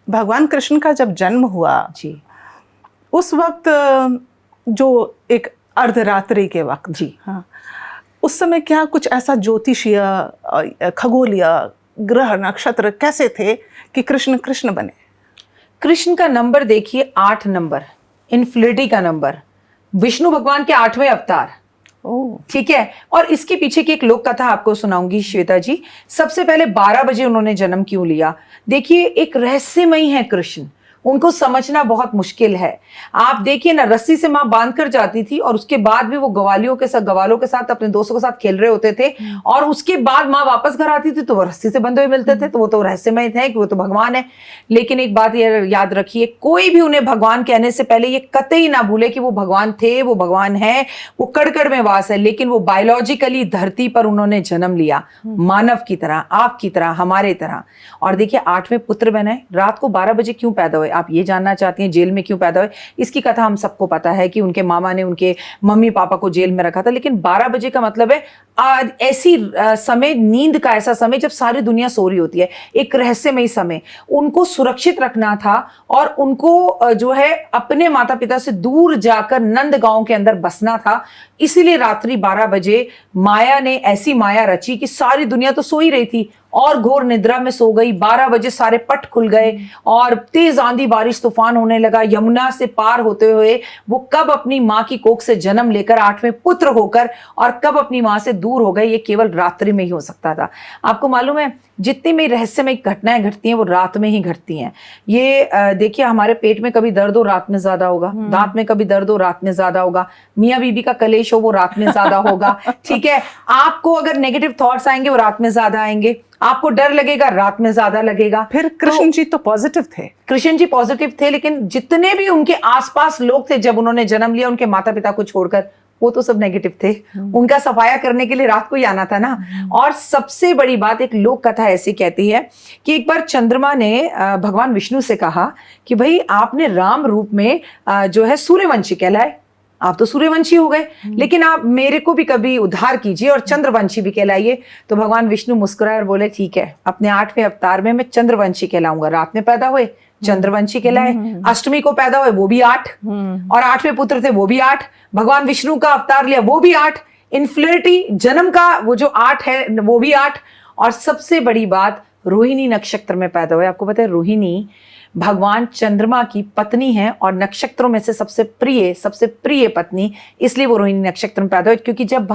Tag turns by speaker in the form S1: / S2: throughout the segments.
S1: भगवान कृष्ण का जब जन्म हुआ
S2: जी
S1: उस वक्त जो एक अर्धरात्रि के वक्त
S2: जी
S1: हाँ, उस समय क्या कुछ ऐसा ज्योतिषीय खगोलीय ग्रह नक्षत्र कैसे थे कि कृष्ण कृष्ण बने?
S2: कृष्ण का नंबर देखिए 8 नंबर, इन्फिनिटी का नंबर, विष्णु भगवान के 8वें अवतार। ठीक है। और इसके पीछे की एक लोक कथा आपको सुनाऊंगी श्वेता जी। सबसे पहले 12 बजे उन्होंने जन्म क्यों लिया? देखिए, एक रहस्यमयी है कृष्ण, उनको समझना बहुत मुश्किल है। आप देखिए ना, रस्सी से मां बांध कर जाती थी और उसके बाद भी वो गवालों के साथ अपने दोस्तों के साथ खेल रहे होते थे, और उसके बाद मां वापस घर आती थी तो वो रस्सी से बंधे हुए मिलते थे। तो वो तो रहस्यमय थे कि वो तो भगवान है। लेकिन एक बात याद रखिए, कोई भी उन्हें भगवान कहने से पहले ये कतई ना भूले कि वो भगवान थे, वो भगवान है, वो कड़कड़ में वास है। लेकिन वो बायोलॉजिकली धरती पर उन्होंने जन्म लिया, मानव की तरह, आपकी तरह, हमारे तरह। और देखिए 8वें पुत्र बने। रात को 12 बजे क्यों पैदा हुए? आप ये जानना चाहती हैं जेल में क्यों पैदा हुए? इसकी कथा हम सबको पता है कि उनके मामा ने उनके मम्मी पापा को जेल में रखा था। लेकिन 12 बजे का मतलब है ऐसी समय, नींद का ऐसा समय जब सारी दुनिया सो रही होती है, एक रहस्यमय समय। उनको सुरक्षित रखना था और उनको जो है अपने माता पिता से दूर जाकर नंद गांव के अंदर बसना था। इसीलिए रात्रि 12 बजे माया ने ऐसी माया रची कि सारी दुनिया तो सो ही रही थी और घोर निद्रा में सो गई। 12 बजे सारे पट खुल गए और तेज आंधी बारिश तूफान होने लगा। यमुना से पार होते हुए वो कब अपनी मां की कोख से जन्म लेकर 8वें पुत्र होकर और कब अपनी मां से दूर हो गए, ये केवल रात्रि में ही हो सकता था। आपको मालूम है, जितनी भी रहस्यमय घटनाएं घटती हैं वो रात में ही घटती हैं। ये देखिए, हमारे पेट में कभी दर्द हो रात में ज्यादा होगा, दांत में कभी दर्द हो रात में ज्यादा होगा, मियाँ बीबी का कलेश हो वो रात में ज्यादा होगा। ठीक है, आपको अगर नेगेटिव थॉट्स आएंगे वो रात में ज्यादा आएंगे, आपको डर लगेगा रात में ज्यादा लगेगा।
S1: फिर कृष्ण जी तो पॉजिटिव थे,
S2: कृष्ण जी पॉजिटिव थे, लेकिन जितने भी उनके आसपास लोग थे जब उन्होंने जन्म लिया उनके माता पिता को छोड़कर, वो तो सब नेगेटिव थे। उनका सफाया करने के लिए रात को ही आना था ना। और सबसे बड़ी बात, एक लोक कथा ऐसी कहती है कि एक बार चंद्रमा ने भगवान विष्णु से कहा कि भाई आपने राम रूप में जो है सूर्यवंशी कहलाए, आप तो सूर्यवंशी हो गए, लेकिन आप मेरे को भी कभी उद्धार कीजिए और चंद्रवंशी भी कहलाइए। तो भगवान विष्णु मुस्कुराए और बोले ठीक है, अपने 8वें अवतार में मैं चंद्रवंशी कहलाऊंगा। रात में पैदा हुए, चंद्रवंशी कहलाए। अष्टमी को पैदा हुए, वो भी 8, और 8वें पुत्र थे वो भी 8। भगवान विष्णु का अवतार लिया वो भी 8। इन्फिनिटी जन्म का वो जो 8 है वो भी 8। और सबसे बड़ी बात, रोहिणी नक्षत्र में पैदा हुए। आपको पता है रोहिणी भगवान चंद्रमा की पत्नी है और नक्षत्रों में से सबसे प्रिय पत्नी, इसलिए वो रोहिणी नक्षत्र में पैदा हुए। क्योंकि जब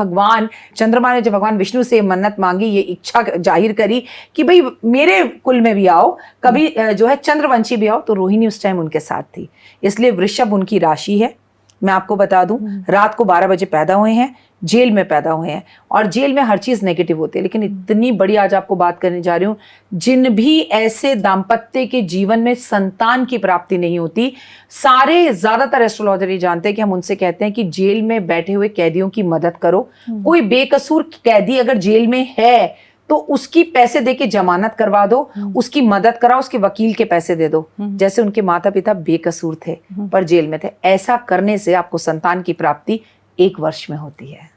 S2: चंद्रमा ने जब भगवान विष्णु से मन्नत मांगी, ये इच्छा जाहिर करी कि भाई मेरे कुल में भी आओ, कभी जो है चंद्रवंशी भी आओ, तो रोहिणी उस टाइम उनके साथ थी। इसलिए वृषभ उनकी राशि है। मैं आपको बता दूं, रात को 12 बजे पैदा हुए हैं, जेल में पैदा हुए हैं, और जेल में हर चीज नेगेटिव होती है। लेकिन इतनी बड़ी आज आपको बात करने जा रही हूं, जिन भी ऐसे दाम्पत्य के जीवन में संतान की प्राप्ति नहीं होती, सारे ज्यादातर एस्ट्रोलॉजर जानते हैं कि हम उनसे कहते हैं कि जेल में बैठे हुए कैदियों की मदद करो। कोई बेकसूर कैदी अगर जेल में है तो उसकी पैसे देके जमानत करवा दो, उसकी मदद कराओ, उसके वकील के पैसे दे दो। जैसे उनके माता पिता बेकसूर थे पर जेल में थे। ऐसा करने से आपको संतान की प्राप्ति 1 वर्ष में होती है।